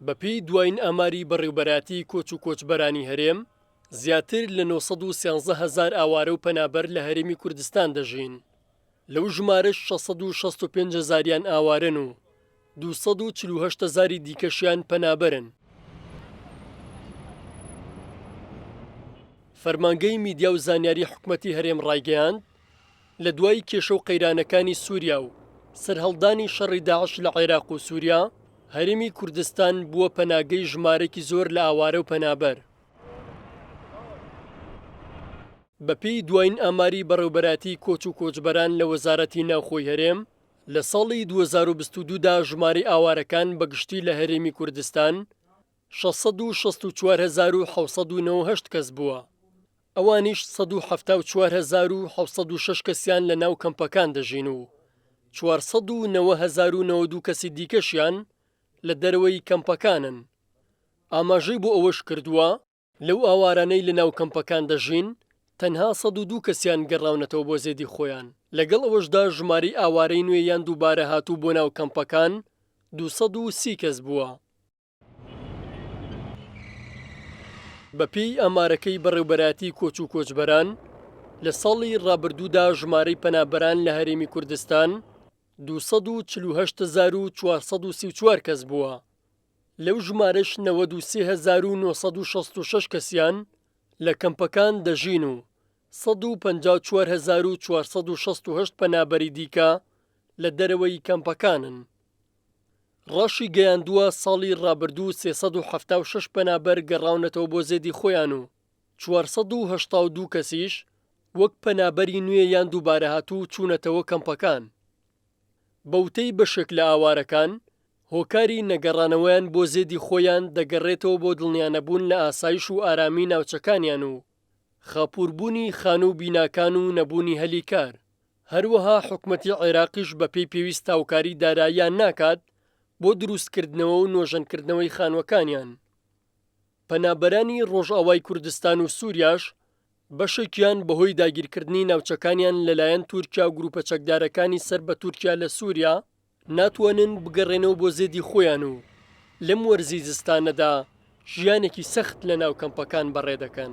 بەپێی دوایین ئاماری بەڕێوەبەراتی کۆچ و کۆچبەرانی هەرێم زیاتر لە 913,000 ئاوارە و پەنابەر لە هەرێمی کوردستان دەژین. لەو ژمارەش 665,000یان ئاوارەن و 248,000 دیکەشیان پەنابەرن. فەرمانگەی میدیا و زانیاری حکومەتی هەرێم ڕایگەیاند لە دوای کێشە و قەیرانەکانی سووریا و سەرهەڵدانی شەڕی داعش لە عێراق و سووریا، هەرێمی کوردستان بووە پەناگەی ژمارەی زۆر لە ئاوارە و پەنابەر. بەپێی دوایین ئاماری بەڕێوەبەراتی کۆچ و کۆچبەران لە وەزارەتی ناوخۆی هەرێم، لە ساڵی 2022دا ژمارەی ئاوارەکان بەگشتی لە هەرێمی کوردستان 664,798 کەس بووە. ئەوانیش 174,706 کەسیان لە ناو کەمپەکان دەژین و 490,092 کەسی دیکەشیان لە دەرەوەی کەمپەکانن. ئاماژەی بۆ ئەوەش کردووە لەو ئاوارانەی لە ناو کەمپەکان دەژین تەنها 102 کەسیان گەڕاونەتەوە بۆ زێدی خۆیان. لەگەڵ ئەوەشدا ژمارەی ئاوارەی نوێیان دووبارە هاتوو بۆ ناو کەمپەکان 230 کەس بووە. بەپێی ئامارەکەی بەڕێوەبەراتی کۆچ و کۆچبەران، لە ساڵی ڕابردوودا ژمارەی پەنابەران لە هەرێمی کوردستان 248,434 کەس بووە. لەو ژمارەش 93,966 کەسیان لە کەمپەکان دەژین و 154,468 پەنابەری دیکە لە دەرەوەی کەمپەکانن. ڕاشی گەیاندووە ساڵی ڕابردوو 376 پەنابەر گەڕاونەتەوە بۆ زێدی خۆیان و 482 کەسیش وەک پەنابەری نوێیان دووبارە هاتوو چوونەتەوە کەمپەکان. بەوتەی بەشێک لە ئاوارەکان هۆکاری نەگەڕانەوەیان بۆ زێدی خۆیان دەگەڕێتەوە بۆ دڵنیانەبوون لە ئاسایش و ئارامی ناوچەکانیان و خاپووربوونی خانە و بیناکان و نەبوونی هەلیکار. هەروەها حکومەتی عێراقیش بەپێی پێویست هاوکاری داراییان ناکات بۆ دروستکردنەوە و نۆژەنکردنەوەی خانووەکانیان. پەنابەرانی ڕۆژئاوای کوردستان و سووریاش بەشێکیان بەهۆی داگیرکردنی ناوچەکانیان لەلایەن تورکیا و گروپە چەکدارەکانی سەر بە تورکیا لە سووریا ناتوانن بگەڕێنەوە بۆ زێدی خۆیان و لەم وەرزی زستانەدا ژیانێکی سەخت لە ناو کەمپەکان بەڕێ دەکەن.